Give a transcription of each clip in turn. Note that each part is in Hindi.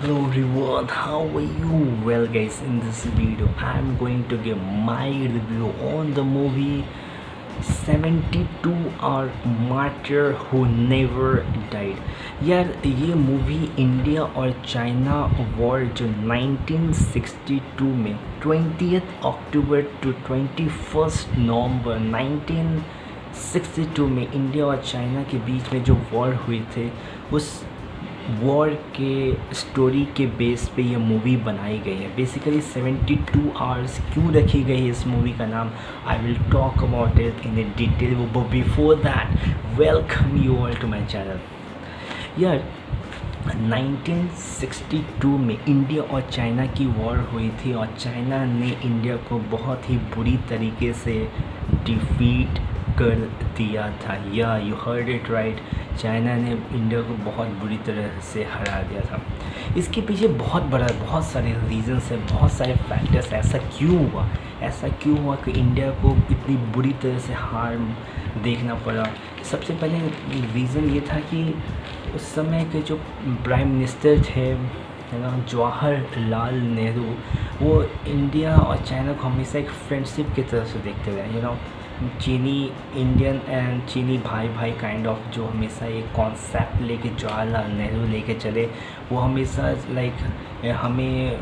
Hello everyone, how are you? Well guys, in this video I'm going to give my review on the movie 72 Hour Martyr Who Never Died. यार ये मूवी इंडिया और चाइना वॉर जो 1962 में 20th अक्टूबर टू 21st नवंबर 1962 में इंडिया और चाइना के बीच में जो वॉर हुई थे उस वॉर के स्टोरी के बेस पे ये मूवी बनाई गई है। बेसिकली 72 आवर्स क्यों रखी गई है इस मूवी का नाम, I will talk about it in detail. But before that welcome you all to my channel. यार 1962 में इंडिया और चाइना की वॉर हुई थी और चाइना ने इंडिया को बहुत ही बुरी तरीके से डिफीट कर दिया था। या you heard it right, China ने इंडिया को बहुत बुरी तरह से हरा दिया था। इसके पीछे बहुत सारे रीजंस हैं, बहुत सारे फैक्टर्स। ऐसा क्यों हुआ कि इंडिया को इतनी बुरी तरह से हार्म देखना पड़ा। सबसे पहले रीज़न ये था कि उस समय के जो प्राइम मिनिस्टर थे है ना, जवाहरलाल नेहरू, वो इंडिया और चाइना को हमेशा एक फ्रेंडशिप की तरह से देखते रहे। चीनी इंडियन एंड चीनी भाई भाई काइंड ऑफ जो हमेशा एक कॉन्सेप्ट लेके जवाहरलाल नेहरू लेके चले, वो हमेशा लाइक हमें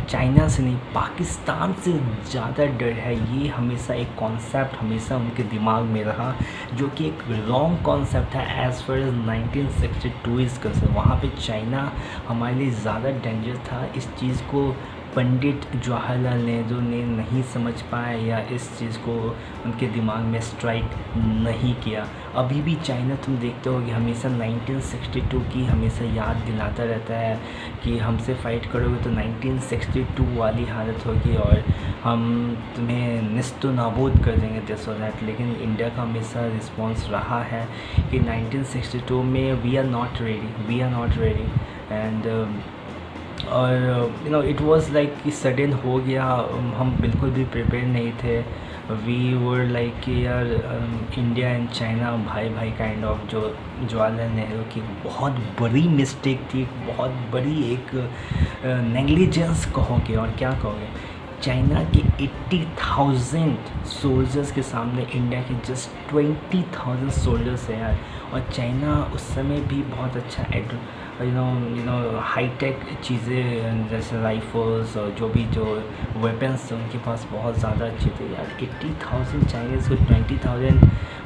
चाइना से नहीं पाकिस्तान से ज़्यादा डर है। ये हमेशा एक कॉन्सेप्ट हमेशा उनके दिमाग में रहा, जो कि एक रॉन्ग कॉन्सेप्ट है as far as 1962 is concern. वहाँ पे चाइना हमारे लिए ज़्यादा डेंजर था। इस चीज़ को पंडित जवाहरलाल नेहरू ने नहीं समझ पाया या इस चीज़ को उनके दिमाग में स्ट्राइक नहीं किया। अभी भी चाइना तुम देखते हो कि हमेशा 1962 की हमेशा याद दिलाता रहता है कि हमसे फ़ाइट करोगे तो 1962 वाली हालत होगी और हम तुम्हें निस्तो नाबूद कर देंगे दिस और दैट। लेकिन इंडिया का हमेशा रिस्पॉन्स रहा है कि 1962 में we are not ready and और इट वाज लाइक कि सडन हो गया। हम बिल्कुल भी प्रिपेयर नहीं थे। वी वर लाइक कि यार इंडिया एंड चाइना भाई भाई काइंड ऑफ। जो जवाहरलाल नेहरू की बहुत बड़ी मिस्टेक थी, बहुत बड़ी एक नेग्लिजेंस कहोगे और क्या कहोगे। चाइना के 80,000 सोल्जर्स के सामने इंडिया के जस्ट 20,000 सोल्जर्स हैं यार। और चाइना उस समय भी बहुत अच्छा हाईटेक चीज़ें जैसे राइफल्स और जो वेपन्स उनके पास बहुत ज़्यादा अच्छे थे यार। 80,000 चाइनीज़ को 20,000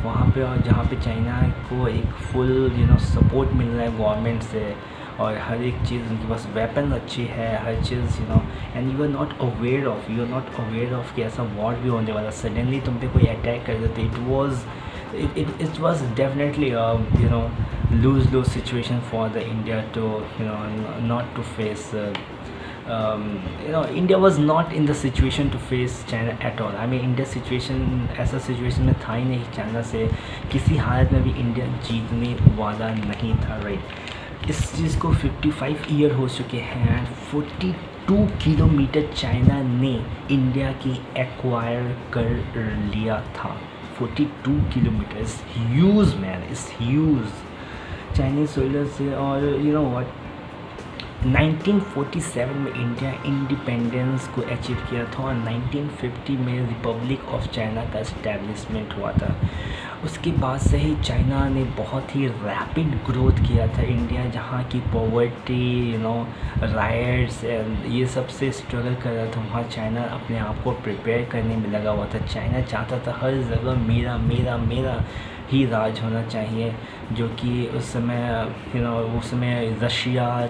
वहाँ पे, और जहाँ पे चाइना को एक फुल सपोर्ट मिल रहा है गवर्नमेंट से और हर एक चीज़ उनके पास वेपन अच्छी है, हर चीज़ and you are not aware of कि ऐसा वॉर भी होने वाला। सडनली तुम पे कोई अटैक कर देते। it was definitely a lose situation for the India to not to face India was not in the situation to face China at all. I mean India situation ऐसा सिचुएशन में था ही नहीं। चाइना से किसी हालत में भी इंडिया जीतने वाला नहीं था राइट। इस चीज़ को 55 ईयर हो चुके हैं। 42 किलोमीटर चाइना ने इंडिया की एक्वायर कर लिया था। 42 kilometre is huge man, is huge Chinese soldier से। और व्हाट 1947 में इंडिया इंडिपेंडेंस को अचीव किया था और 1950 में रिपब्लिक ऑफ चाइना का इस्टेब्लिशमेंट हुआ था। उसके बाद से ही चाइना ने बहुत ही रैपिड ग्रोथ किया था। इंडिया जहाँ की पॉवर्टी राइट्स ये सब से स्ट्रगल कर रहा था, वहाँ चाइना अपने आप को प्रिपेयर करने में लगा हुआ था। चाइना चाहता था हर जगह मेरा मेरा मेरा ही राज होना चाहिए, जो कि उस समय रशिया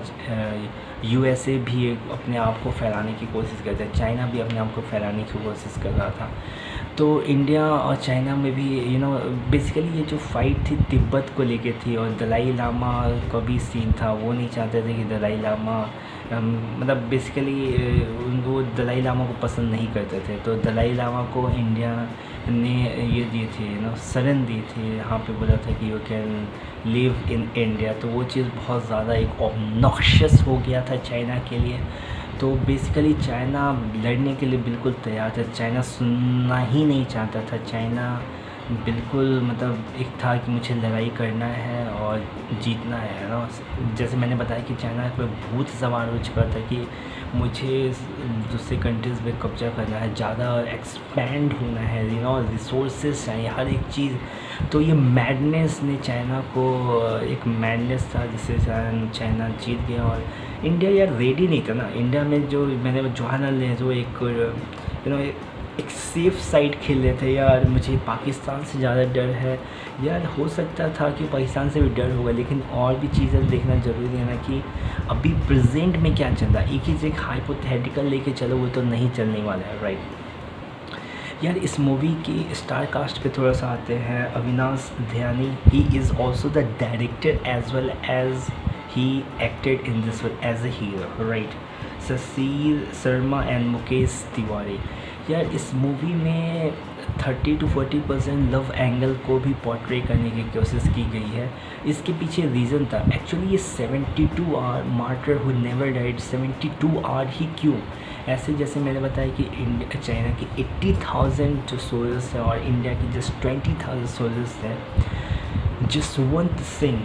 यूएसए भी अपने आप को फैलाने की कोशिश करते, चाइना भी अपने आप को फैलाने की कोशिश कर रहा था। तो इंडिया और चाइना में भी बेसिकली ये जो फाइट थी तिब्बत को लेके थी। और दलाई लामा का भी सीन था, वो नहीं चाहते थे कि दलाई लामा मतलब बेसिकली वो दलाई लामा को पसंद नहीं करते थे। तो दलाई लामा को इंडिया ने ये दिए थे शरण दी थी, यहाँ पे बोला था कि you can live in India. तो वो चीज़ बहुत ज़्यादा एक ऑब्नॉक्शियस हो गया था चाइना के लिए। तो बेसिकली चाइना लड़ने के लिए बिल्कुल तैयार था। चाइना सुनना ही नहीं चाहता था। चाइना बिल्कुल मतलब एक था कि मुझे लड़ाई करना है और जीतना है ना। जैसे मैंने बताया कि चाइना पे भूत सवार हो चुका था कि मुझे दूसरे कंट्रीज़ पे कब्जा करना है, ज़्यादा एक्सपैंड होना है, रिसोर्सेज चाहिए हर एक चीज़। तो ये मैडनेस ने चाइना को, एक मैडनेस था जिससे चाइना जीत गया। और इंडिया यार रेडी नहीं था ना। इंडिया में जो मैंने जवाहरलाल नेहरू एक एक सेफ़ साइड खेल रहे थे यार। मुझे पाकिस्तान से ज़्यादा डर है यार। हो सकता था कि पाकिस्तान से भी डर होगा, लेकिन और भी चीज़ें देखना ज़रूरी है ना कि अभी प्रेजेंट में क्या चल रहा है। एक ही एक हाइपोथेटिकल लेके चलो, वो तो नहीं चलने वाला है, राइट। यार इस मूवी की स्टार कास्ट पे थोड़ा सा आते हैं। Avinash Dhyani, he is also the director as well as he acted in this as a hero, right. Sasir Sharma and Mukesh Tiwari. यार इस मूवी में 30 to 40% लव एंगल को भी पोर्ट्रे करने की कोशिश की गई है। इसके पीछे रीज़न था एक्चुअली ये 72 hour martyr who never died, 72 hour ही क्यों। ऐसे जैसे मैंने बताया कि इंडिया चाइना की 80,000 जो सोल्जर्स हैं और इंडिया की जस्ट 20,000 सोल्जर्स हैं। जसवंत सिंह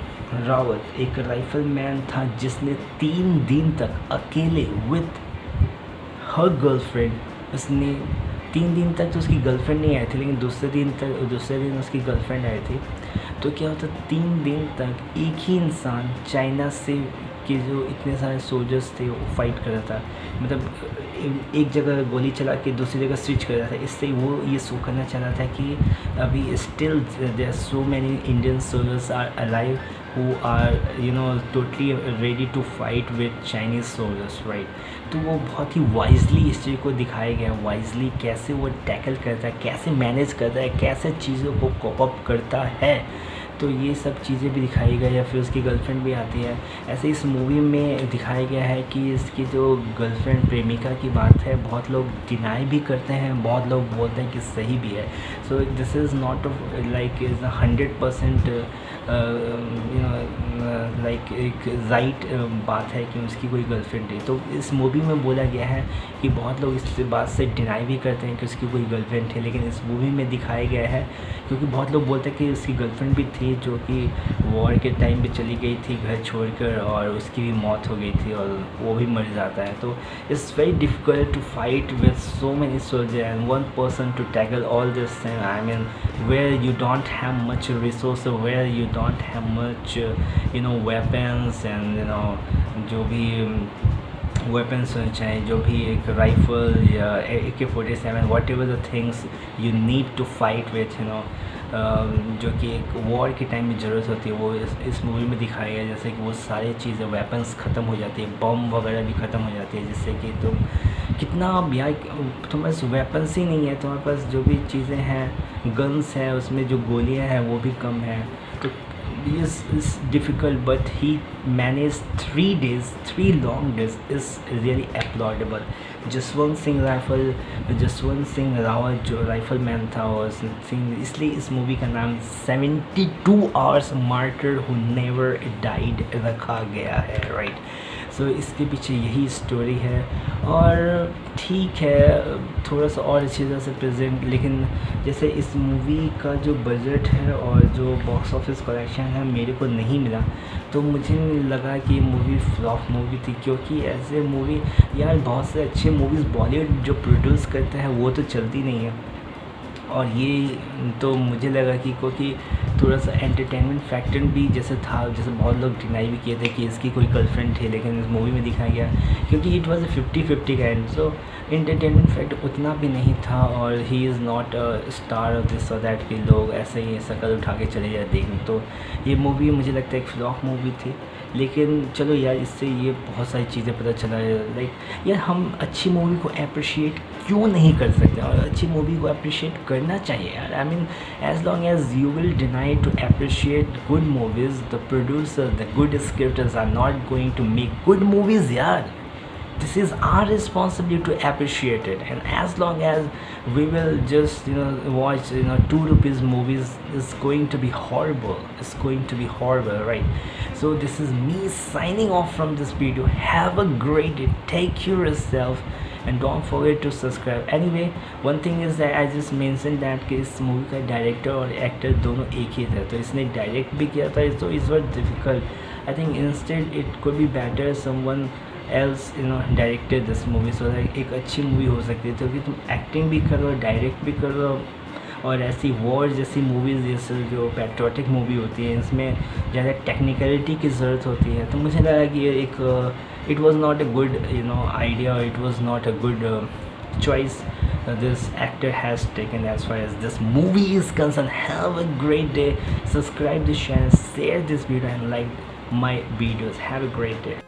रावत एक राइफलमैन था जिसने 3 दिन तक अकेले विथ हर गर्लफ्रेंड, उसने 3 दिन तक तो उसकी गर्लफ्रेंड नहीं आई थी, लेकिन दूसरे दिन उसकी गर्लफ्रेंड आई थी। तो क्या होता, 3 दिन तक एक ही इंसान चाइना से के जो इतने सारे सोल्जर्स थे वो फाइट कर रहा था। मतलब एक जगह गोली चला के दूसरी जगह स्विच कर रहा था। इससे वो ये शो करना चाह रहा था कि अभी still there so many Indian soldiers are alive who are totally ready to fight with Chinese soldiers, right। तो वो बहुत ही वाइजली इस चीज़ को दिखाया गया, वाइजली कैसे वो टैकल करता है, कैसे मैनेज करता है, कैसे चीज़ों को कॉप अप करता है। तो ये सब चीज़ें भी दिखाई गई है। फिर उसकी गर्लफ्रेंड भी आती है। ऐसे इस मूवी में दिखाया गया है कि इसकी जो गर्लफ्रेंड प्रेमिका की बात है, बहुत लोग डिनाई भी करते हैं, बहुत लोग बोलते हैं कि सही भी है। So this is not like is 100% like एक राइट बात है कि उसकी कोई गर्लफ्रेंड है। तो इस मूवी में बोला गया है कि बहुत लोग इस बात से डिनाई भी करते हैं कि उसकी कोई गर्लफ्रेंड है, लेकिन इस मूवी में दिखाया गया है क्योंकि बहुत लोग बोलते हैं कि उसकी गर्लफ्रेंड भी थी जो कि वॉर के टाइम पे चली गई थी घर छोड़कर, और उसकी भी मौत हो गई थी और वो भी मर जाता है। तो it's very difficult to fight with so many soldier and one person to tackle all this thing. I mean where you don't have much resource, where you don't have much weapons and जो भी वेपन्स चाहे, जो भी एक राइफल या AK-47 whatever the things you need to fight with जो कि एक वॉर के टाइम में ज़रूरत होती है, वो इस मूवी में दिखाया गया। जैसे कि वो सारी चीज़ें वेपन्स ख़त्म हो जाती है, बम वगैरह भी ख़त्म हो जाती है, जिससे कि तुम कितना यार तुम्हारे पास वेपन्स ही नहीं है, तुम्हारे पास जो भी चीज़ें हैं गन्स हैं उसमें जो गोलियां हैं वो भी कम है। तो this is difficult, but he managed 3 days, 3 long days is really applaudable। Jaswant Singh Rawat जो राइफल मैन था, और इसलिए इस मूवी का नाम 72 hours martyr who never died रखा गया है, राइट। सो इसके पीछे यही स्टोरी है। और ठीक है थोड़ा सा और अच्छी तरह से प्रेजेंट, लेकिन जैसे इस मूवी का जो बजट है और जो बॉक्स ऑफिस कलेक्शन है मेरे को नहीं मिला, तो मुझे लगा कि ये मूवी फ्लॉप मूवी थी। क्योंकि ऐसे मूवी यार बहुत से अच्छे मूवीज़ बॉलीवुड जो प्रोड्यूस करते हैं वो तो चलती नहीं है, और ये तो मुझे लगा कि क्योंकि थोड़ा सा एंटरटेनमेंट फैक्टर भी जैसे था, जैसे बहुत लोग डिनाई भी किए थे कि इसकी कोई गर्लफ्रेंड थी, लेकिन इस मूवी में दिखाया गया क्योंकि it was 50-50 kind. So entertainment factor उतना भी नहीं था, और he is not a star of this और दैट कि लोग ऐसे ही शक्ल उठा के चले जाए देखने। तो ये मूवी मुझे लगता है एक फ्लॉप मूवी थी। लेकिन चलो यार इससे ये बहुत सारी चीज़ें पता चला है, लाइक यार हम अच्छी मूवी को अप्रिशिएट क्यों नहीं कर सकते, और अच्छी मूवी को अप्रिशिएट करना चाहिए यार। I mean as long as you will deny to appreciate good movies, the producer the good scripters are not going to make good movies यार। This is our responsibility to appreciate it, and as long as we will just watch 2 rupees movies, is going to be horrible. It's going to be horrible, right? So this is me signing off from this video. Have a great day, take care of yourself, and don't forget to subscribe. Anyway, one thing is that I just mention that कि इस मूवी का डायरेक्टर और एक्टर दोनों एक ही थे, तो इसने डायरेक्ट भी किया था, तो it's worth difficult. I think instead it could be better someone else directed this movie, so that एक अच्छी मूवी हो सकती है. क्योंकि तुम एक्टिंग भी करो, डायरेक्ट भी करो, और ऐसी वॉर जैसी मूवीज़ जैसे जो पैट्रियोटिक मूवी होती है, इसमें ज़्यादा टेक्निकलिटी की ज़रूरत होती है. तो मुझे लगा कि ये एक it was not a good idea, it was not a good choice this actor has taken as far as this movie is concerned. Have a great day. Subscribe this channel, share this video, and like my videos. Have a great day.